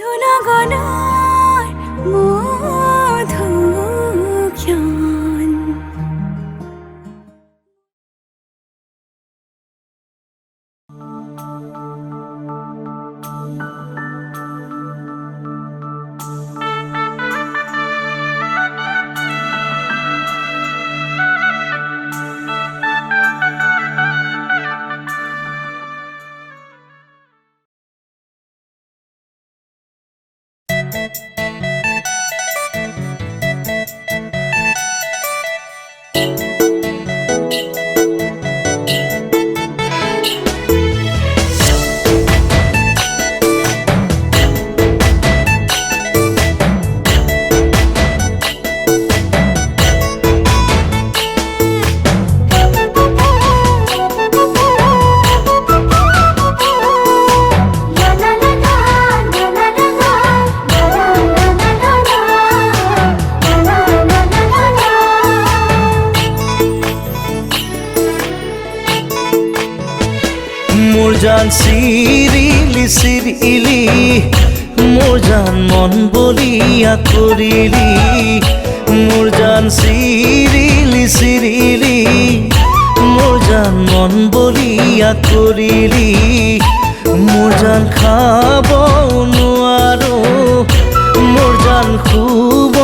জনগণৰ মধু জ্ঞান। জান চিৰিলি চিৰিলি মোৰ জান মন বলিয়া কৰিলি মোৰ জান চিৰিলি চিৰিলি মোৰ জান মন বলিয়া কৰিলি মোৰ জান খাব নোৱাৰো মোৰ জান শুব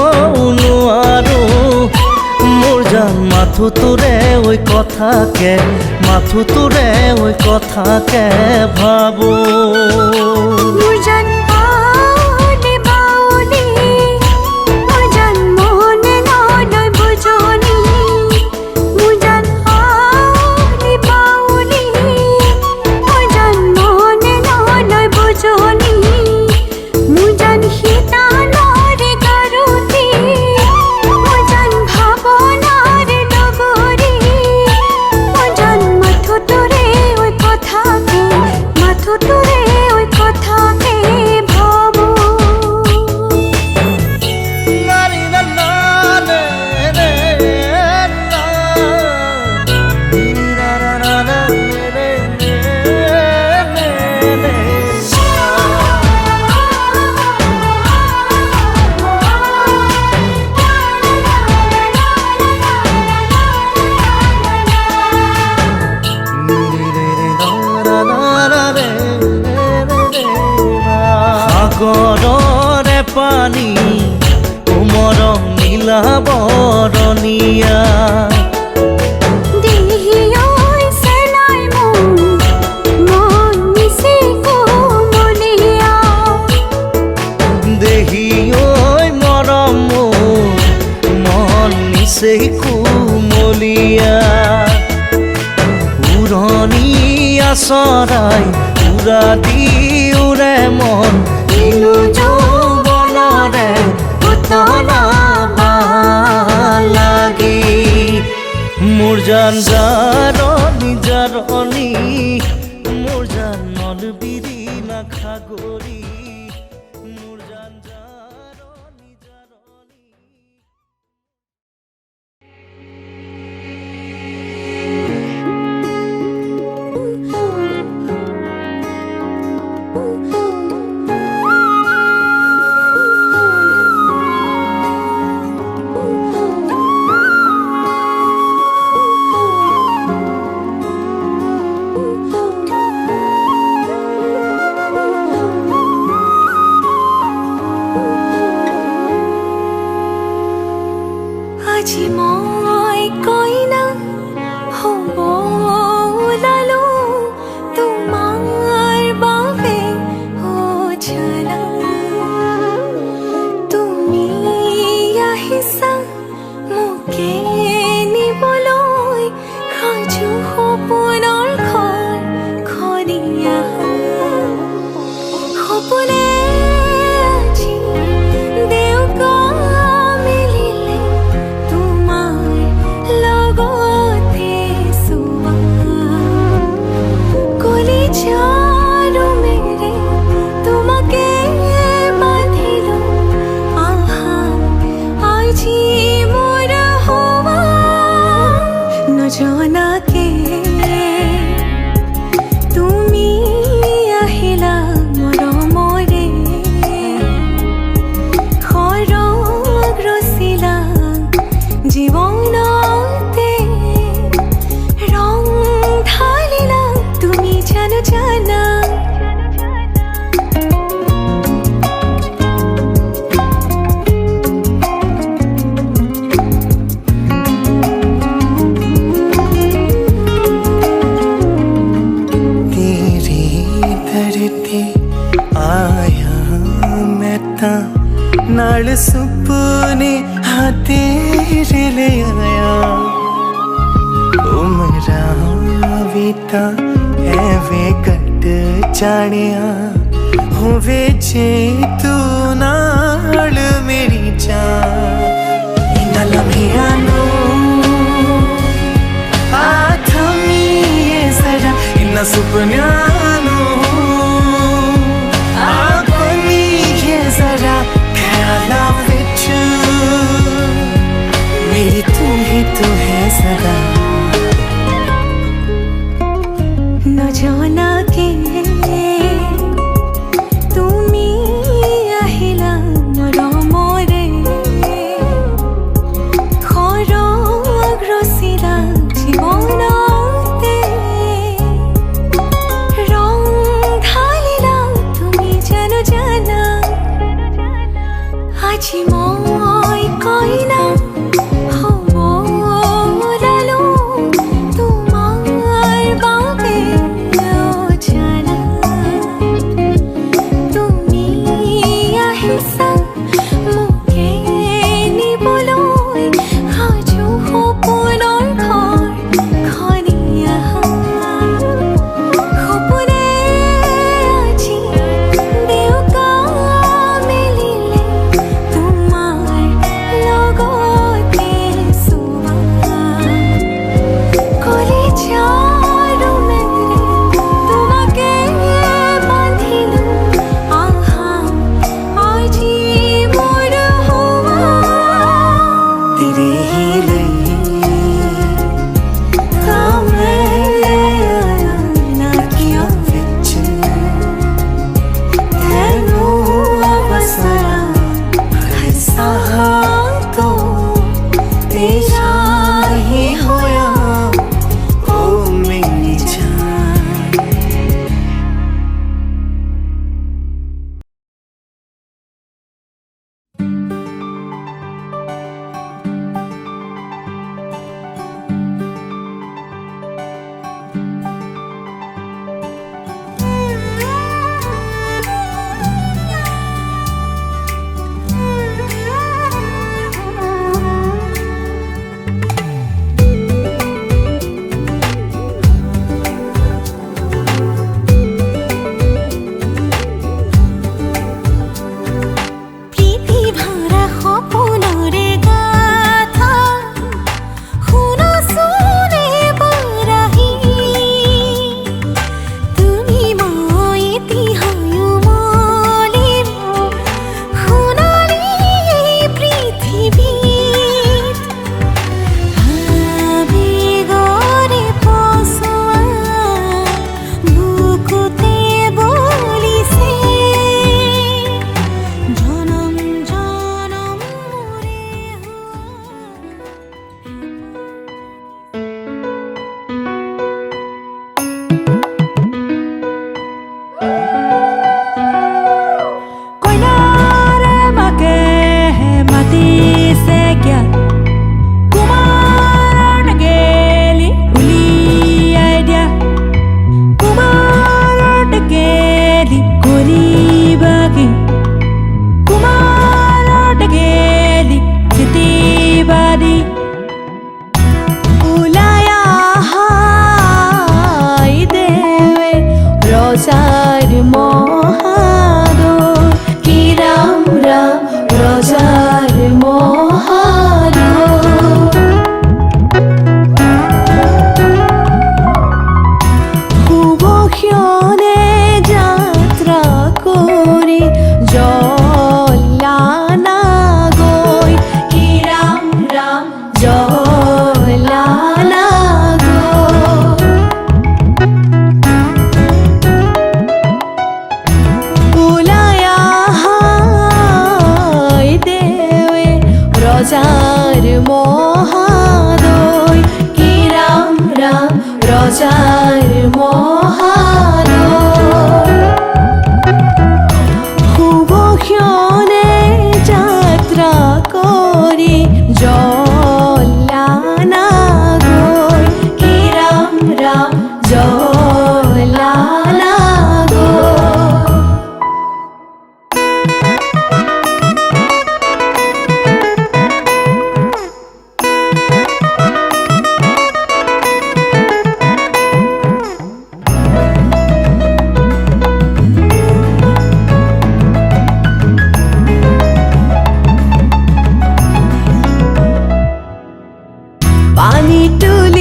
নোৱাৰো মোৰ জান মাথো তোৰে ওই কথাকে মাথো তোৰে ওই কথাকে ভাবো মোৰ জান বাউলি বাউলি মোৰ জান মনে নলয় বুজনি মোৰ জান বাউলি বাউলি মোৰ জান মনে নলয় বুজনি মোৰ জান শীতালৰে গাৰুতি মোৰ জান ভাৱনাৰে লগৰী মোৰ জান মাথো তোৰে ওই কথাকে মাথো তোৰে ওই কথাকে ভাবো নাৰী না না নে নে না নি না না না নে নে নে সাগৰৰে পানী কোমৰং নীলা বৰণীয়া দেহি ঐ চেলাই মোৰ মন নিচে কোমলীয়া দেহি ঐ মৰম মোৰ মন নিচেই কোমলীয়া উৰণীয়া চৰাই উৰা দি উৰে মন ইনো যৌৱনৰে পুতলা লাগি মোৰ জান জাৰণি জাৰণি মোৰ জান নলবিৰি নাখাগৰি মোৰ জান জাৰণি জাৰণি জানা तेरी धरती आया मैं ता नाल सुपने हाँ तेरे ले आया उमरा भी ता एवे कट जानिया होवे जे तू नाल मेरी जान इन्ना लम्हिया नू इन्ना सुपन्या नू आखनी ये जरा ख्याला विच मेरी तू ही तो है सदा न जाना के তুমি আহিলা মোৰ মৰে খৰগ ৰচিলা জীৱনতে ৰং ঢালিলা তুমি জানো জানা আজি মই কইনা হ'ব ওলালো তোমাৰ বাবে জানা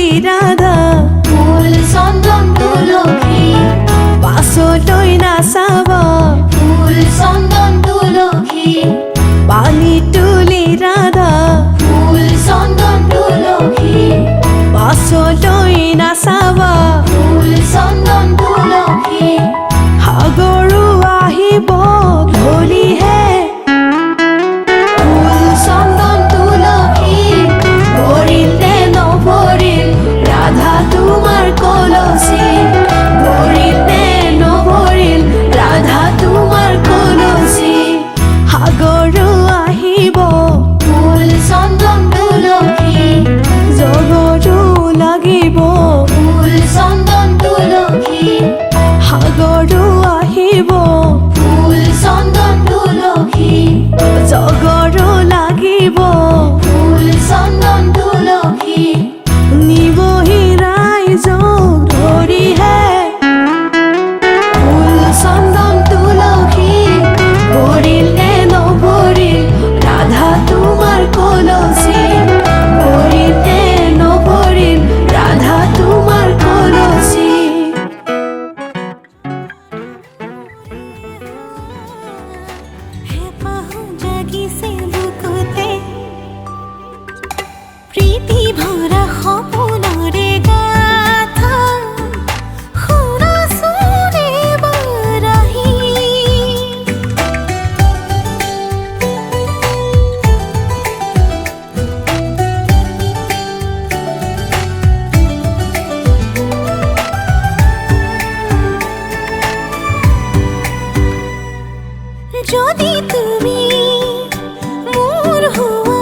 তুলি ৰাধা ফুল চন্দন তুলসী পাছলৈ নাচাব ফুল চন্দন তুলসী পানী তুলি ৰাধা ফুল চন্দন তুলসী পাছলৈ নাচাব ফুল চন্দন তুলসী সাগৰো আহিব ধলিহে ফুল চন্দন তুলসী ভৰিল নে নভৰিল ৰাধা তোমাৰ কলচী ভৰিল নে নভৰিল ৰাধা তোমাৰ কলচী সাগৰো আহিব ফুল চন্দন তুলসী জগৰো লাগিব ফুল চন্দন তুলসী সাগৰো আহিব ফুল চন্দন তুলসী জগৰো লাগিব ফুল চন্দন তুলসী নিবহি ৰাইজক ধৰিহে ফুল চন্দন তুলসী ভৰিল নে নভৰিল ৰাধা তোমাৰ কলচী ভৰিল নে নভৰিল ৰাধা তোমাৰ কলচী হেঁপাহো জাগিছে বুকুতে প্ৰীতি ভৰা সপোনৰে গাথা শুনাচোন এবাৰ আহি যদি তুমি মোৰ হোৱা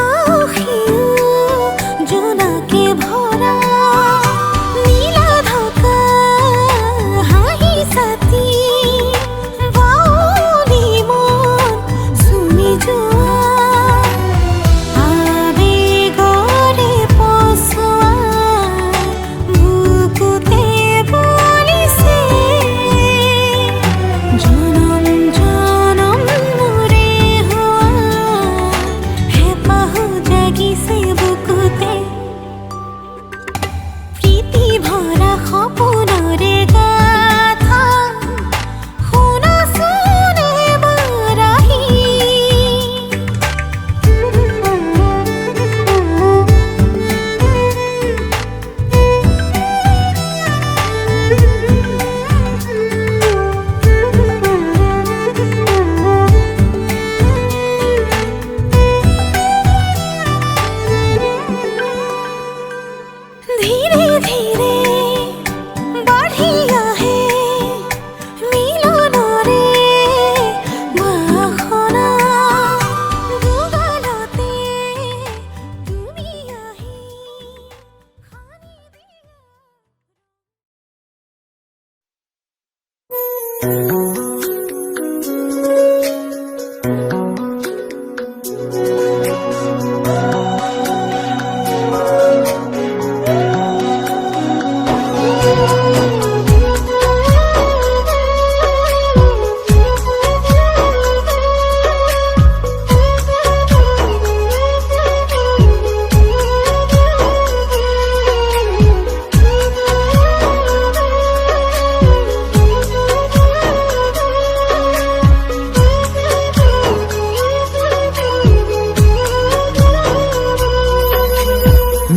আশিও জোনাকে ভৰা নীলা ঢকা হাঁহি ছাতি বাউলি মন চুমি যোৱা আবেগৰে পচোৱা বুকুতে বলিছে জনম জনম মোৰে হোৱা হেঁপাহো জাগিছে বুকুতে প্ৰীতি ভৰা সপোনৰে গাথা শুনাচোন এবাৰ আহি ধীৰে ধীৰে বাঢ়ি আহে মিলনৰে বাসনা দুগালতে তুমি আহি সানি দিয়া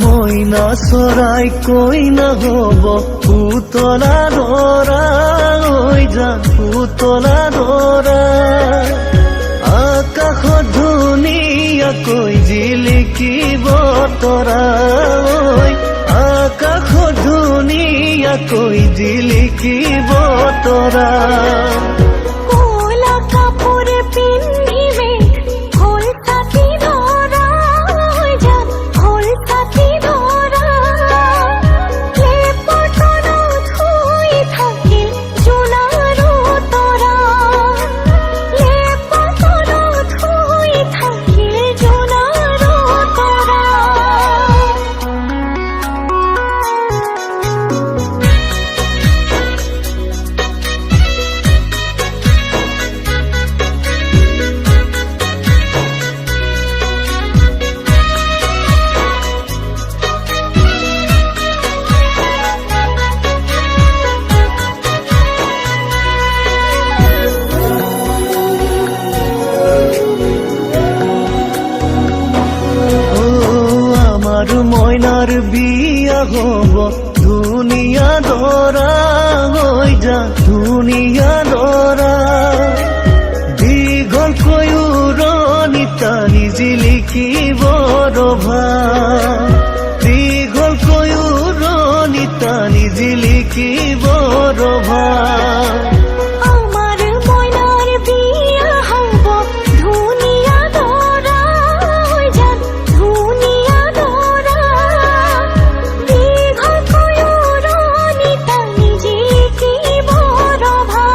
মইনা চৰাই কইনা হব পুতলা দৰা হৈ যান পুতলা দৰা আকাশত ধুনীয়াকৈ জিলিকিব তৰা ঐ আকাশত ধুনীয়াকৈ জিলিকিব তৰা ক'লা কাপোৰ পিন্ধিবে হ'ল ছাতি ধৰা হৈ যাক হ'ল ছাতি ধৰা লেপৰ তলত শুই থাকিল জোনাৰো তৰা লেপৰ তলত শুই থাকিল জোনাৰো তৰা যা ধুনীয়া লৰা দীঘলকৈ উৰণি টানি জিলিকিব ৰভা দীঘলকৈ উৰণি টানি জিলিকিব ৰভা আমার ময়নার বিয়া হব ধুনিয়া দরা হই যান ধুনিয়া দরা দীঘল কয়ুরনি টানি জিলিকিব রভা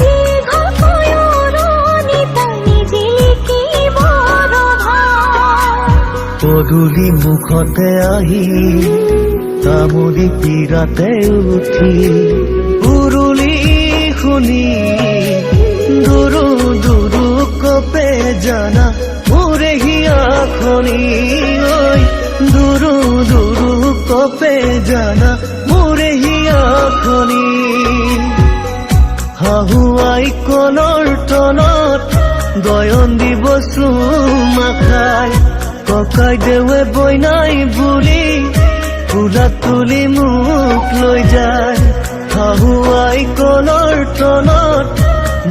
দীঘল কয়ুরনি টানি জিলিকিব রভা পদূলি মুখতে আহি তামুলি পীৰাতে উঠি উৰুলি শুনি দুৰু দুৰু কপে জানা মোৰে হিয়াখনি ঐ দুৰু দুৰু কপে জানা মোৰে হিয়াখনি হাহুৱাই কলৰ তলত গয়ন দিব চুমা খাই ককাই দেৱে বইনাই বুলি ফুলা তুলি মুখ লৈ যায় হাহুৱাই কলৰ তলত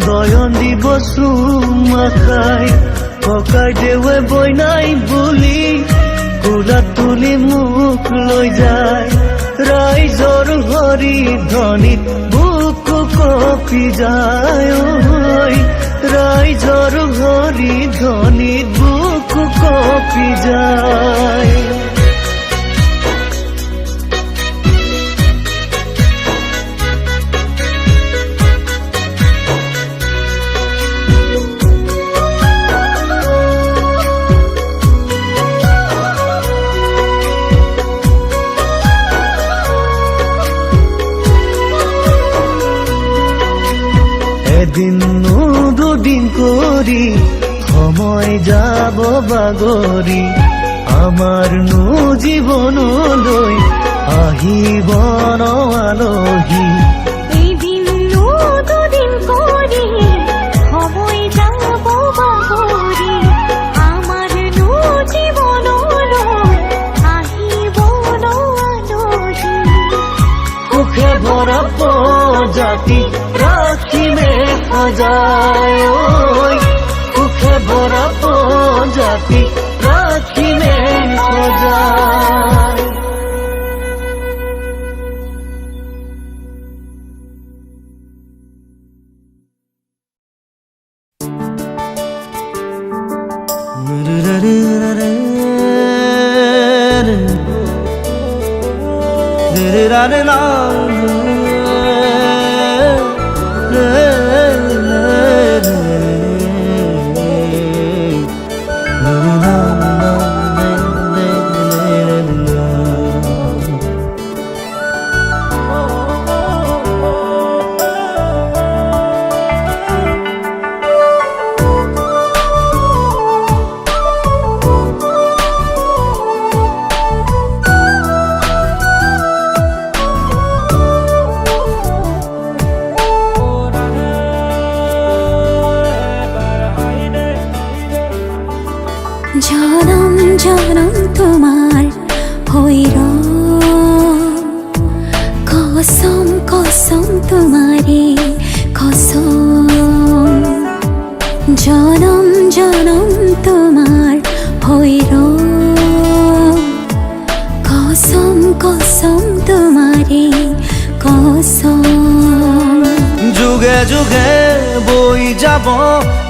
গয়ন দিব চুমা খাই ককাই দেৱে বইনাই বুলি ফুলা তুলি মুখ লৈ যায় ৰাইজৰ হৰি ধ্বনিত বুকু কঁপি যায় ঐ ৰাইজৰ হৰি ধ্বনিত বুকু কঁপি যায় এদিন দুদিন কৰি সময় যাব বাগৰি আমাৰ জীৱনলৈ আহিব ন আলহী এদিন দুদিন কৰি সময় যাব বাগৰি আমাৰ জীৱনলৈ আহিব ন আলহী সুখে ভৰা প্ৰজাতি ৰাখিমে সজায় ঐ সুখে ভৰা প্ৰজাতি ৰাখিমে সজায় জনম জনম তোমার হইর কসম কসম তোমারে কসম জনম জনম তোমার হইর কসম কসম তোমারে কসম যুগে যুগে বই যাব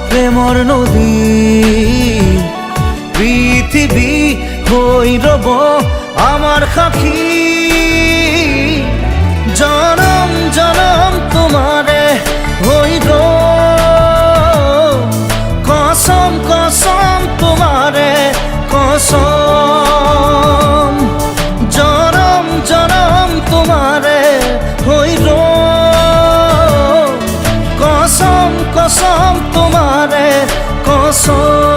প্ৰেমৰ নদী পৃথিৱী হৈ ৰব আমাৰ সাক্ষী জনম জনম তোমাৰে হৈ ৰ কসম কসম তোমাৰে কসম জনম জনম তোমাৰে হৈ ৰ কসম কসম তোমাৰে কসম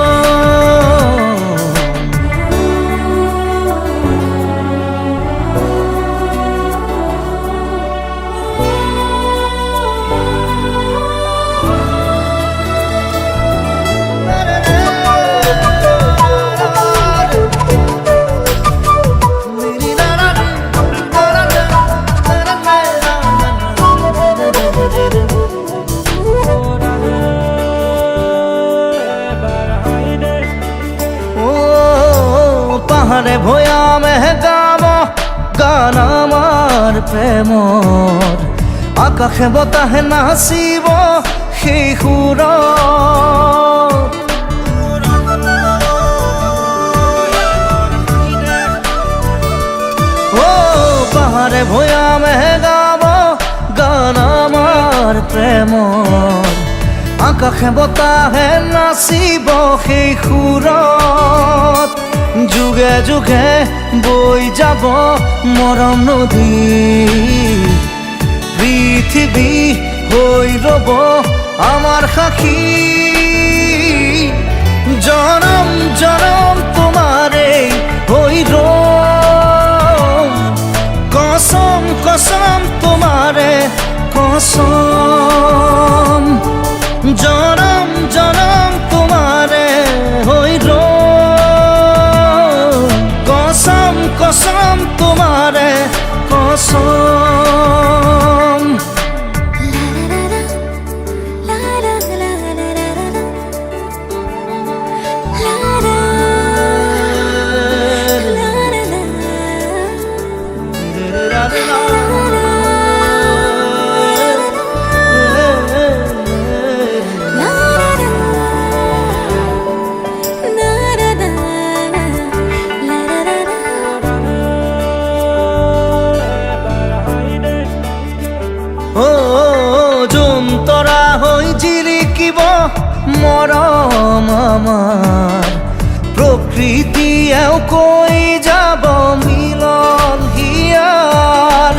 প্ৰেমৰ আকাশে বতাহে নাচিব সেই সুৰত পাহাৰে ভৈয়ামে গাব গান আমাৰ প্ৰেমৰ আকাশে বতাহে নাচিব সেই সুৰত যুগে যুগে বৈ যাব মৰম নদী পৃথিৱী হৈ ৰ'ব আমাৰ সাক্ষী জনম জনম তোমাৰে হৈ ৰ'ম কসম কসম তোমাৰে কসম জনম জনম তোমাৰে হৈ ৰ'ম কসম কসম তোমাৰে কসম তৰা হৈ জিলিকিব মৰম আমাৰ প্ৰকৃতিয়েও কৈ যাব মিলন হিয়াৰ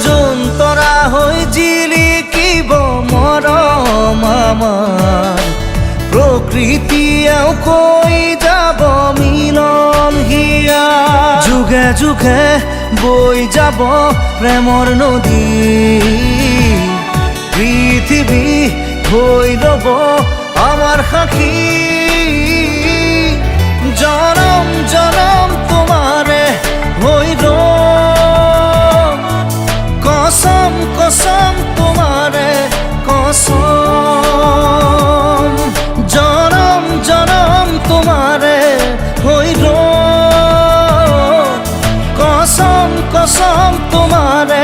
যোন তৰা হৈ জিলিকিব মৰম আমাৰ প্ৰকৃতিয়েও কৈ যাব মিলন হিয়া যুগে যুগে বৈ যাব প্ৰেমৰ নদী পৃথিৱী হৈ ৰ'ব আমাৰ সাক্ষী জনম জনম তোমাৰে হৈ ৰ'ম কসম কসম তোমাৰে কসম জনম জনম তোমাৰে হৈ ৰ'ম কসম কসম তোমাৰে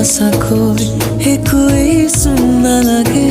সঁচাকৈ একোৱেই চোন নালাগে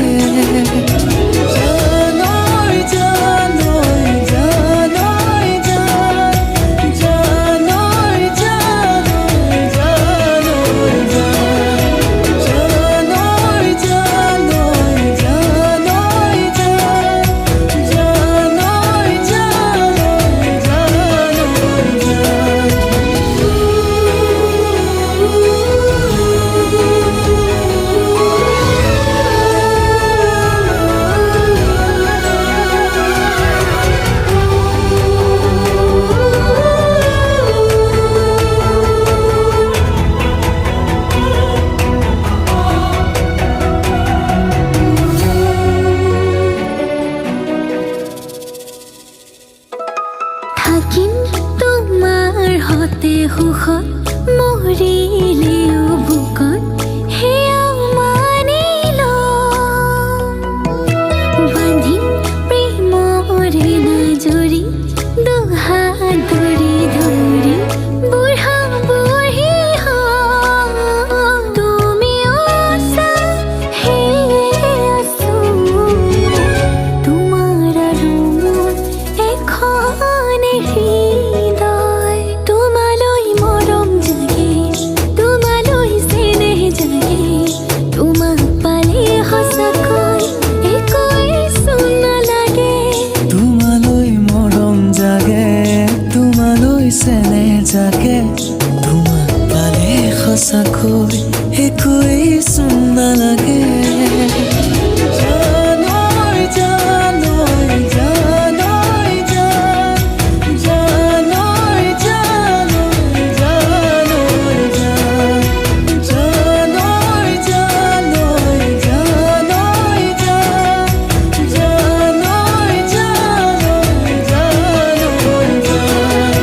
থাকিম তোমাৰ হতে সুখত মৰিলেও বুকত সেয়া মানি লম বান্ধিম প্ৰেমৰে নাজৰি দুহাত ধৰি ধৰি বুঢ়া বুঢ়ী হম তুমিও আছা সেয়ে আছো তোমাৰ আৰু মোৰ এখনে হৃদয় তোমালৈ মৰম জাগে তোমালৈ চেনেহ জাগে তোমাক পালে সঁচাকৈ একোৱেই চোন নালাগে তোমালৈ মৰম জাগে তোমালৈ চেনেহ জাগে তোমাক পালে সঁচাকৈ একোৱেই চোন নালাগে জানৈ জানৈ জানৈ জান জানৈ জানৈ জানৈ জান জানৈ জানৈ জানৈ জান জানৈ জানৈ জানৈ জান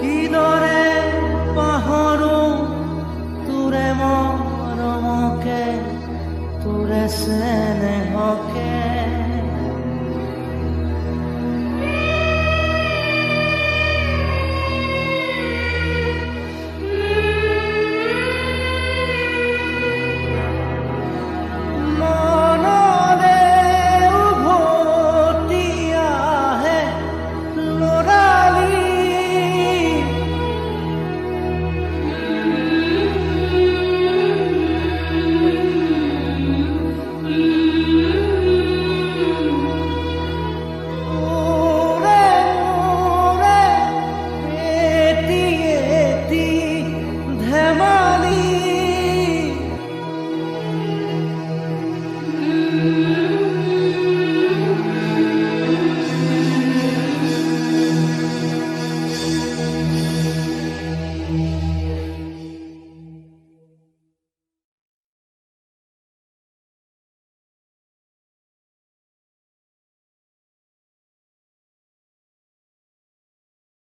কিদৰে পাহৰো তোৰে মৰমকে তোৰে